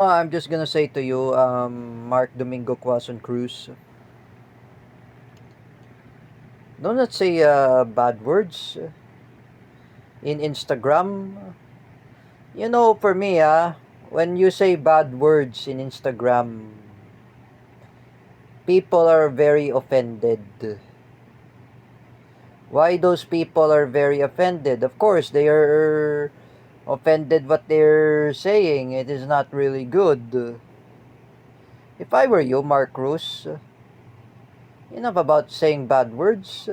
I'm just gonna say to you, Mark Domingo Quezon Cruz, do not say bad words in Instagram. For me, when you say bad words in Instagram, people are very offended. Why those people are very offended? Of course, they are offended what they're saying. It is not really good. If I were you, Mark Cruz, enough about saying bad words.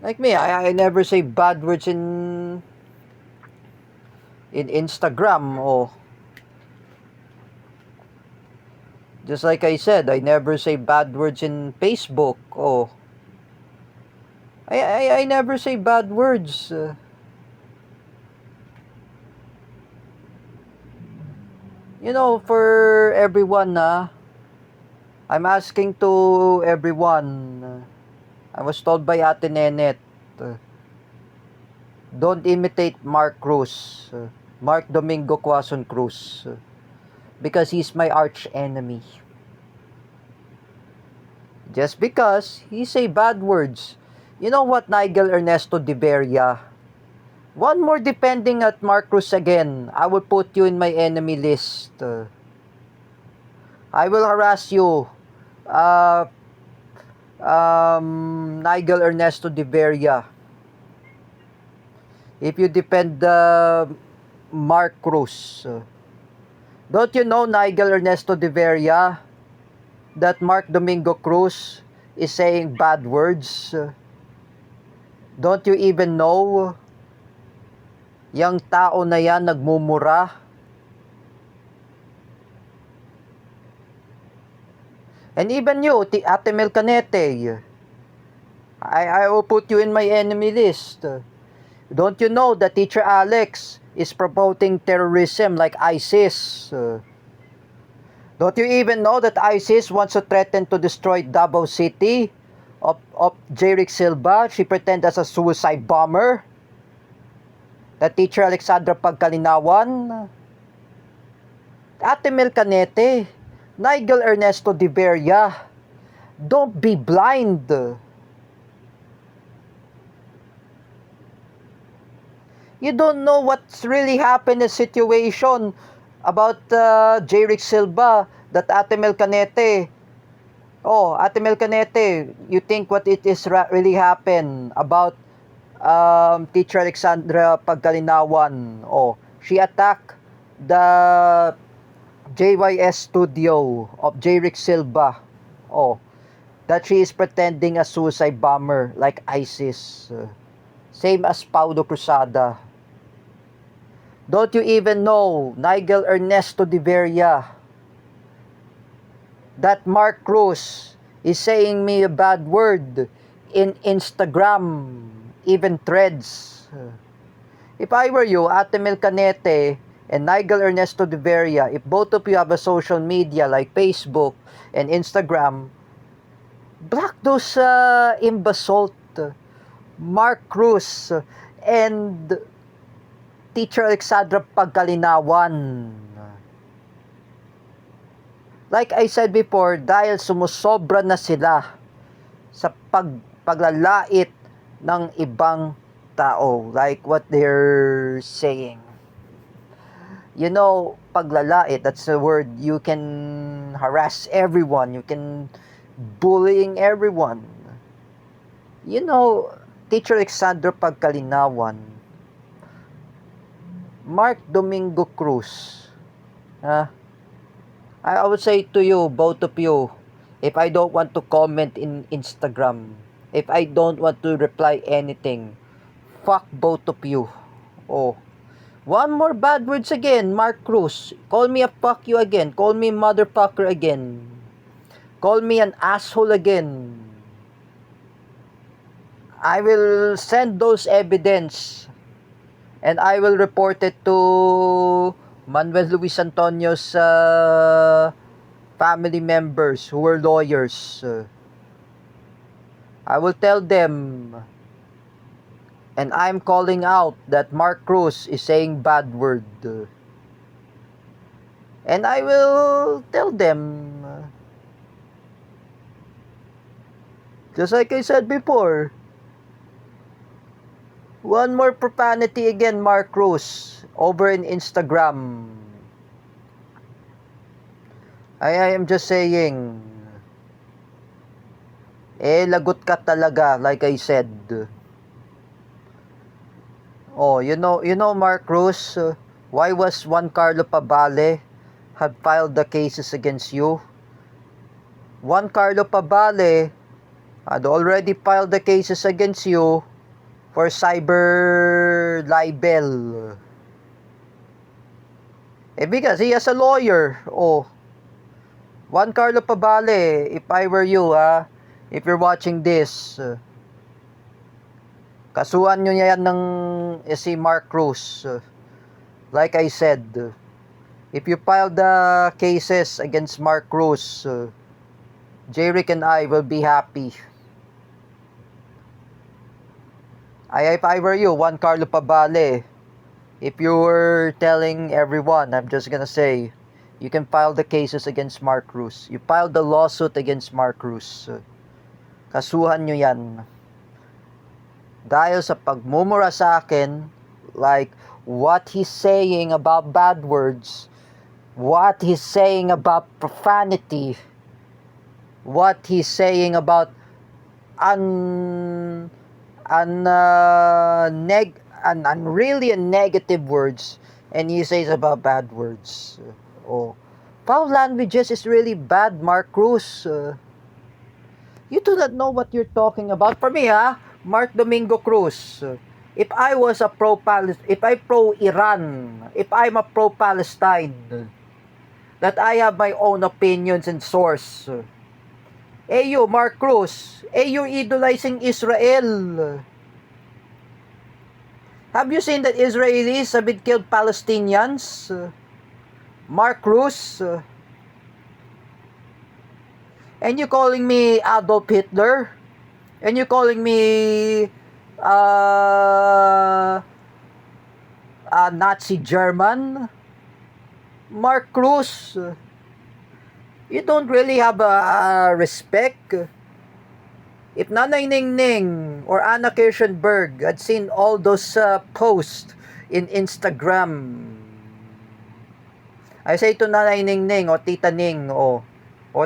Like me, I never say bad words in Instagram. Oh, just like I said, I never say bad words in Facebook. Oh, I never say bad words. For everyone na, I'm asking to everyone. I was told by Ate Nenet, uh, don't imitate Mark Cruz, Mark Domingo Quezon Cruz, because he's my arch enemy. Just because he say bad words. You know what, Nigel Ernesto de Beria? One more depending at Mark Cruz again, I will put you in my enemy list. I will harass you. Uh, Nigel Ernesto de Beria. If you depend Mark Cruz. Don't you know, Nigel Ernesto de Beria, that Mark Domingo Cruz is saying bad words? Don't you even know? Yang tao na yan nagmumura. And even you, Ate Mel Canete, I will put you in my enemy list. Don't you know that Teacher Alex is promoting terrorism like ISIS? Don't you even know that ISIS wants to threaten to destroy Davao City of Jeric Silva? She pretend as a suicide bomber. That Teacher Alexandra Pagkalinawan. Ate Mel Canete, Nigel Ernesto de Beria, don't be blind. You don't know what's really happened in the situation about Jeric Silva, that Ate Mel Canete. Oh, Ate Mel Canete, you think what it is really happened about Teacher Alexandra Pagkalinawan? Oh, she attacked the JYS studio of Jeric Silva. Oh, that she is pretending a suicide bomber like ISIS. Same as Paulo Cruzada. Don't you even know, Nigel Ernesto de Veria, that Mark Cruz is saying me a bad word in Instagram, even threads. If I were you, Ate Mel Canete and Nigel Ernesto de Veria, if both of you have a social media like Facebook and Instagram, block those imbecile Mark Cruz and Teacher Alexandra Pagkalinawan. Like I said before, dahil sumusobra na sila sa paglalait ng ibang tao, like what they're saying. Paglalait, that's the word. You can harass everyone, you can bullying everyone. Teacher Alexandra Pagkalinawan, Mark Domingo Cruz, I would say to you, both of you, if I don't want to comment in Instagram, if I don't want to reply anything, fuck both of you. Oh, one more bad words again, Mark Cruz. Call me a fuck you again. Call me motherfucker again. Call me an asshole again. I will send those evidence and I will report it to Manuel Luis Antonio's family members who were lawyers. I will tell them, and I'm calling out that Mark Cruz is saying bad word. And I will tell them, just like I said before, one more profanity again, Mark Cruz, over in Instagram. I am just saying, lagot ka talaga, like I said. Oh, you know, Mark Cruz, why was Juan Carlo Pabale had filed the cases against you? Juan Carlo Pabale had already filed the cases against you for cyber libel. Because he has a lawyer. Oh, Juan Carlo Pabale, if I were you, if you're watching this, kasuhan nyo yan ng si Mark Cruz. Like I said, if you file the cases against Mark Cruz, Jeric and I will be happy. If I were you, Juan Carlo Pabale, if you were telling everyone, I'm just gonna say, you can file the cases against Mark Cruz. You filed the lawsuit against Mark Cruz. Kasuhan nyo yan. Dahil sa pagmumura sa akin, like what he's saying about bad words, what he's saying about profanity, what he's saying about really negative words, and he says about bad words. Foul languages is really bad, Mark Cruz. You do not know what you're talking about. For me, Mark Domingo Cruz, if I was a if I pro-Iran, if I'm a pro-Palestine, that I have my own opinions and source. You, Mark Cruz, you're idolizing Israel. Have you seen that Israelis have been killed Palestinians? Mark Cruz, and you calling me Adolf Hitler? And you calling me Nazi German? Mark Cruz, you don't really have a respect. If Nanay Ningning or Anna Kirchenberg had seen all those posts in Instagram, I say to Nanay Ningning or Tita Ning or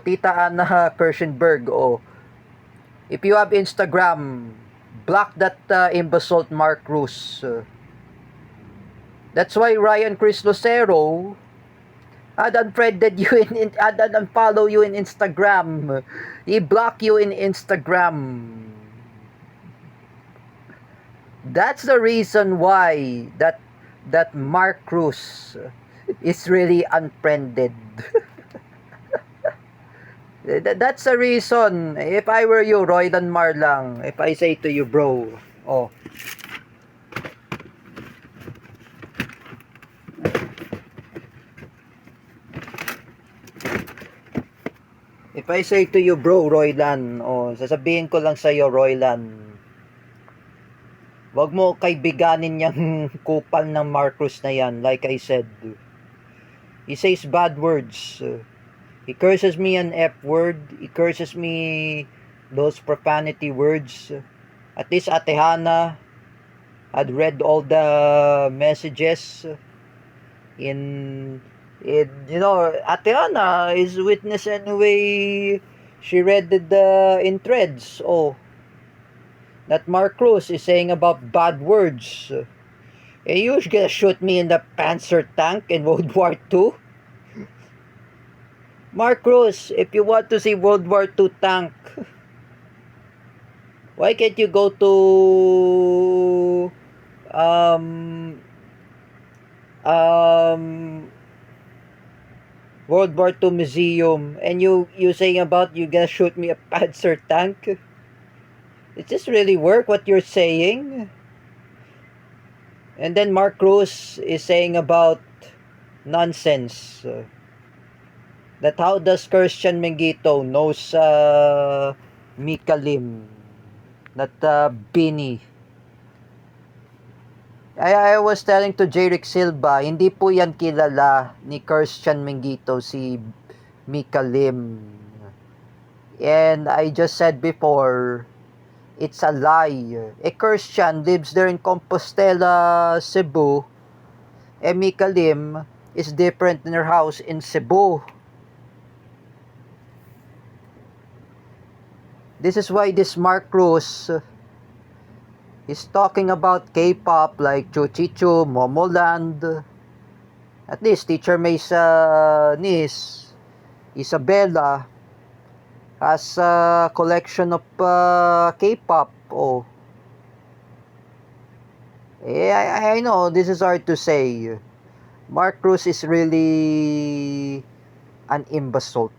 Tita Anna Kirchenberg, if you have Instagram, block that imbecile Mark Cruz. That's why Ryan Chris Lucero had unfriended you had unfollow you in Instagram. He blocked you in Instagram. That's the reason why that Mark Cruz is really unfriended. That's the reason. If I were you, Roydan Marlang, if I say to you, bro, if I say to you, bro, Roylan, sasabihin ko lang sa'yo, Roylan, wag mo kaibiganin yung kupal ng Mark Cruz na yan. Like I said, he says bad words. He curses me an F word. He curses me those profanity words. At least Ate Hana had read all the messages in Ate Hana is witness anyway. She read in threads. That Mark Cruz is saying about bad words. You gonna shoot me in the Panzer tank in World War II? Mark Cruz, if you want to see World War II tank, why can't you go to World War II museum and you saying about you gonna shoot me a Panzer tank? Does this really work what you're saying? And then Mark Cruz is saying about nonsense. That how does Christian Mengito knows Mika Lim, that Bini. I was telling to Jeric Silva, hindi po yan kilala ni Christian Mingito, si Mika Lim. And I just said before, it's a lie. Christian lives there in Compostela, Cebu. Mika Lim is different in her house in Cebu. This is why this Mark Cruz is talking about K-pop like Chuchichu, Momoland. At least Teacher May's niece, Isabella, has a collection of K-pop. Oh, I know this is hard to say. Mark Cruz is really an imbecile.